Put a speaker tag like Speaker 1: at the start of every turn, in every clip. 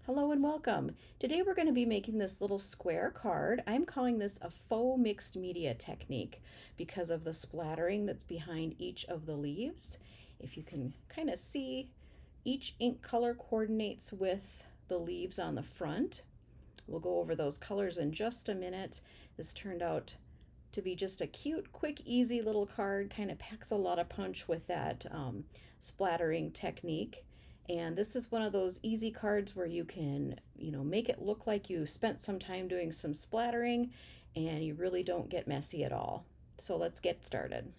Speaker 1: Hello and welcome. Today we're going to be making this little square card. I'm calling this a faux mixed media technique because of the splattering that's behind each of the leaves. If you can kind of see, each ink color coordinates with the leaves on the front. We'll go over those colors in just a minute. This turned out to be just a cute, quick, easy little card. Kind of packs a lot of punch with that splattering technique. And this is one of those easy cards where you can, make it look like you spent some time doing some splattering and you really don't get messy at all. So let's get started.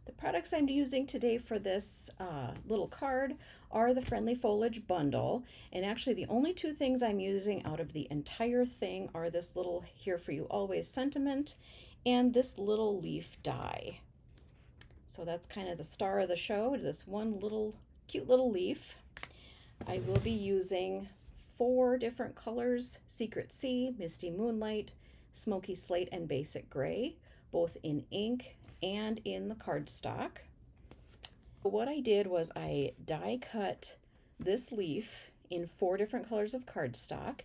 Speaker 1: The products I'm using today for this little card are the Friendly Foliage bundle. And actually the only two things I'm using out of the entire thing are this little Here For You Always sentiment and this little leaf die. So that's kind of the star of the show, this one little cute little leaf. I will be using 4 different colors: Secret Sea, Misty Moonlight, Smoky Slate, and Basic Gray, both in ink and in the cardstock. What I did was I die cut this leaf in 4 different colors of cardstock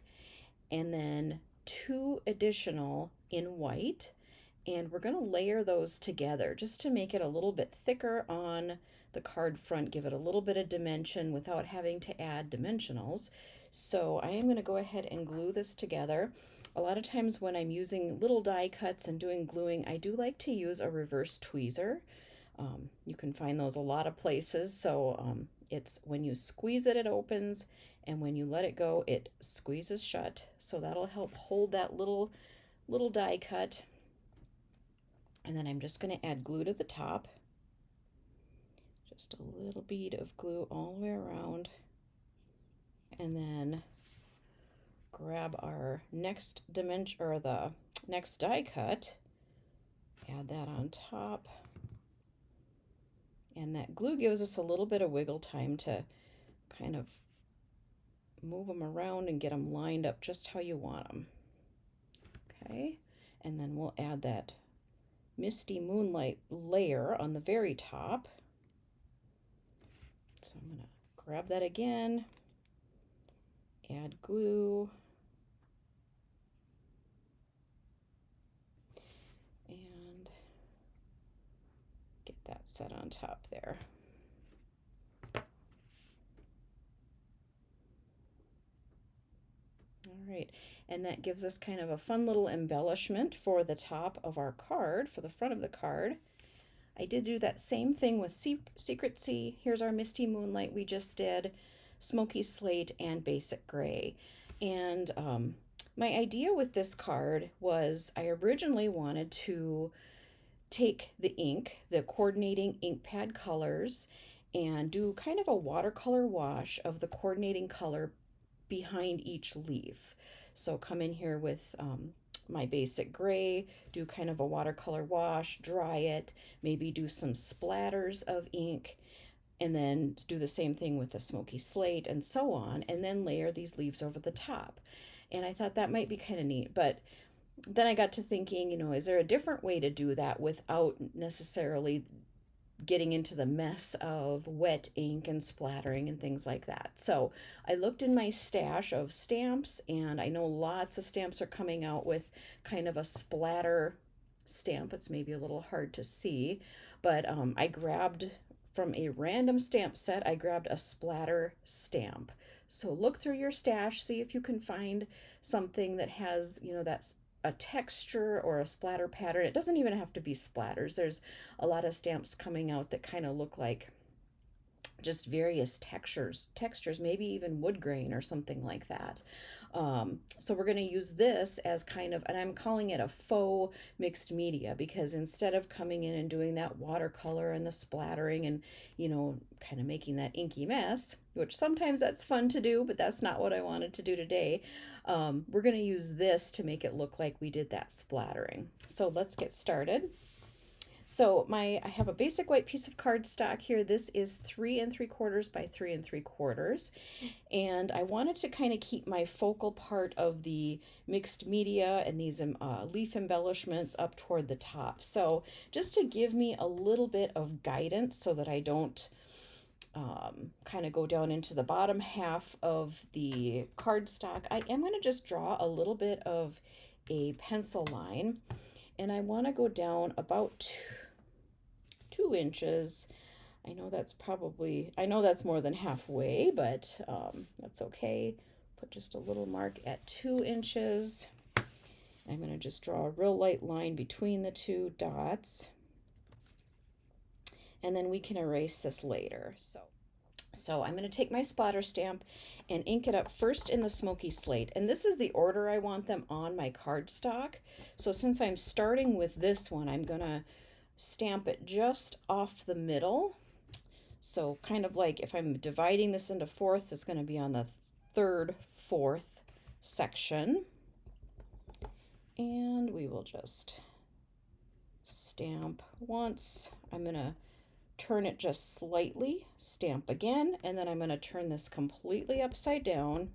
Speaker 1: and then 2 additional in white, and we're going to layer those together just to make it a little bit thicker on the card front, give it a little bit of dimension without having to add dimensionals. So I am going to go ahead and glue this together. A lot of times when I'm using little die cuts and doing gluing, I do like to use a reverse tweezer. You can find those a lot of places. So it's when you squeeze it, it opens, and when you let it go, it squeezes shut. So that'll help hold that little die cut. And then I'm just going to add glue to the top. Just a little bead of glue all the way around. And then grab our next dimension, or the next die cut, add that on top. And that glue gives us a little bit of wiggle time to kind of move them around and get them lined up just how you want them. Okay, and then we'll add that Misty Moonlight layer on the very top. So I'm going to grab that again, add glue, and get that set on top there. All right, and that gives us kind of a fun little embellishment for the top of our card, for the front of the card. I did do that same thing with Secret Sea. Here's our Misty Moonlight we just did, Smoky Slate, and Basic Gray. And my idea with this card was I originally wanted to take the ink, the coordinating ink pad colors, and do kind of a watercolor wash of the coordinating color behind each leaf. So come in here with my Basic Gray, do kind of a watercolor wash, dry it, maybe do some splatters of ink, and then do the same thing with the Smoky Slate and so on, and then layer these leaves over the top. And I thought that might be kind of neat, but then I got to thinking, is there a different way to do that without necessarily getting into the mess of wet ink and splattering and things like that? So I looked in my stash of stamps, and I know lots of stamps are coming out with kind of a splatter stamp. It's maybe a little hard to see, but I grabbed from a random stamp set, I grabbed a splatter stamp. So look through your stash, see if you can find something that has, that's a texture or a splatter pattern. It doesn't even have to be splatters. There's a lot of stamps coming out that kind of look like just various textures, maybe even wood grain or something like that. So we're going to use this as kind of, and I'm calling it a faux mixed media, because instead of coming in and doing that watercolor and the splattering and, kind of making that inky mess, which sometimes that's fun to do, but that's not what I wanted to do today. We're going to use this to make it look like we did that splattering. So let's get started. So I have a basic white piece of cardstock here. This is 3 3/4 by 3 3/4. And I wanted to kind of keep my focal part of the mixed media and these leaf embellishments up toward the top. So just to give me a little bit of guidance so that I don't kind of go down into the bottom half of the cardstock, I am going to just draw a little bit of a pencil line, and I want to go down about 2 inches. I know that's more than halfway, but that's okay. Put just a little mark at 2 inches. I'm going to just draw a real light line between the two dots, and then we can erase this later. So I'm going to take my splatter stamp and ink it up first in the Smoky Slate. And this is the order I want them on my cardstock. So since I'm starting with this one, I'm going to stamp it just off the middle. So kind of like if I'm dividing this into fourths, it's going to be on the third, fourth section. And we will just stamp once. I'm going to turn it just slightly, stamp again, and then I'm going to turn this completely upside down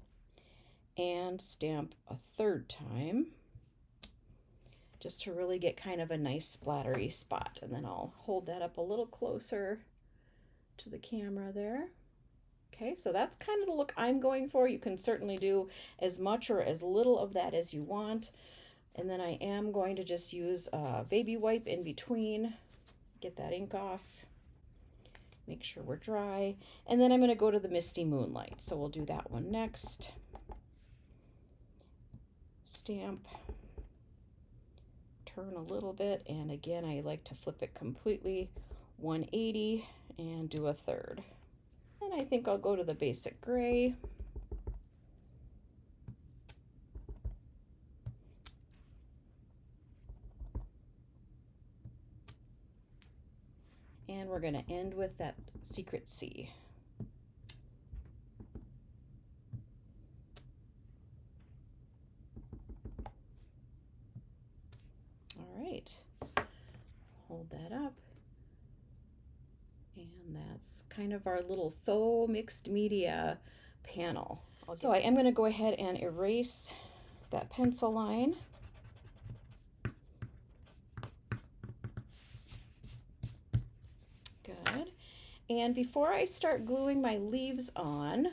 Speaker 1: and stamp a third time, just to really get kind of a nice splattery spot. And then I'll hold that up a little closer to the camera there. Okay, so that's kind of the look I'm going for. You can certainly do as much or as little of that as you want. And then I am going to just use a baby wipe in between, get that ink off. Make sure we're dry. And then I'm going to go to the Misty Moonlight. So we'll do that one next. Stamp. Turn a little bit. And again, I like to flip it completely 180 and do a third. And I think I'll go to the basic gray. And we're going to end with that Secret C. All right, hold that up. And that's kind of our little faux mixed media panel. So I am going to go ahead and erase that pencil line. Good. And before I start gluing my leaves on,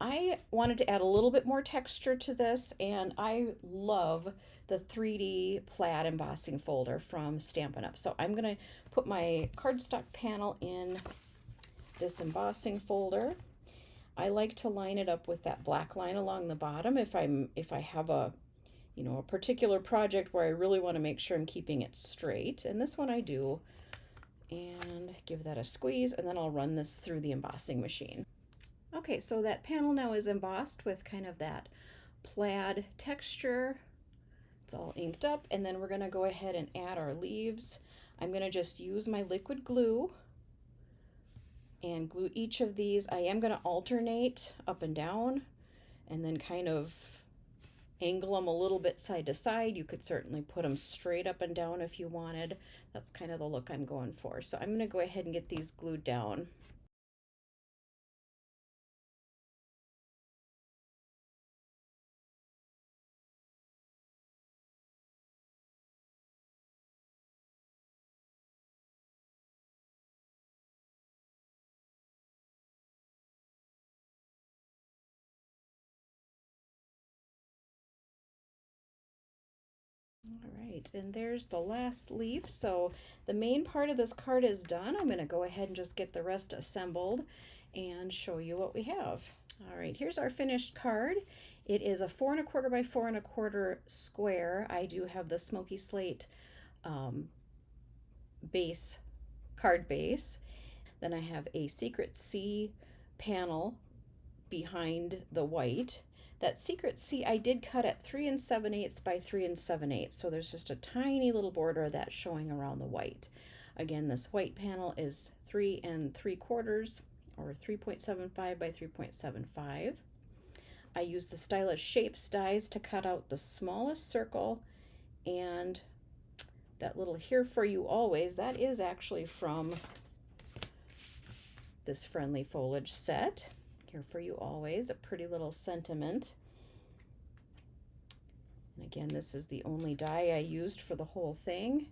Speaker 1: I wanted to add a little bit more texture to this, and I love the 3D Plaid embossing folder from Stampin' Up. So I'm going to put my cardstock panel in this embossing folder. I like to line it up with that black line along the bottom if I have a particular project where I really want to make sure I'm keeping it straight, and this one I do. And give that a squeeze, and then I'll run this through the embossing machine. Okay, so that panel now is embossed with kind of that plaid texture. It's all inked up, and then we're going to go ahead and add our leaves. I'm going to just use my liquid glue and glue each of these. I am going to alternate up and down and then kind of angle them a little bit side to side. You could certainly put them straight up and down if you wanted. That's kind of the look I'm going for. So I'm going to go ahead and get these glued down. All right, and there's the last leaf. So the main part of this card is done. I'm going to go ahead and just get the rest assembled and show you what we have. All right, here's our finished card. It is a 4 1/4 by 4 1/4 square. I do have the Smoky Slate card base. Then I have a Secret C panel behind the white. That Secret C I did cut at 3 7/8 by 3 7/8, so there's just a tiny little border of that showing around the white. Again, this white panel is 3 3/4 or 3.75 by 3.75. I use the Stylish Shapes dies to cut out the smallest circle, and that little Here For You Always, that is actually from this Friendly Foliage set. Here For You Always, a pretty little sentiment. And again, this is the only die I used for the whole thing.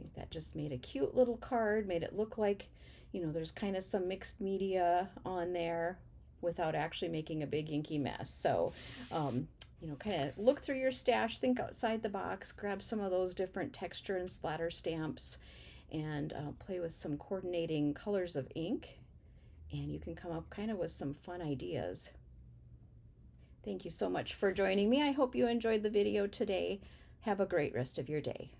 Speaker 1: think that just made a cute little card, made it look like, you know, there's kind of some mixed media on there without actually making a big inky mess. So, you know, kind of look through your stash, think outside the box, grab some of those different texture and splatter stamps, and play with some coordinating colors of ink, and you can come up kind of with some fun ideas. Thank you so much for joining me. I hope you enjoyed the video today. Have a great rest of your day.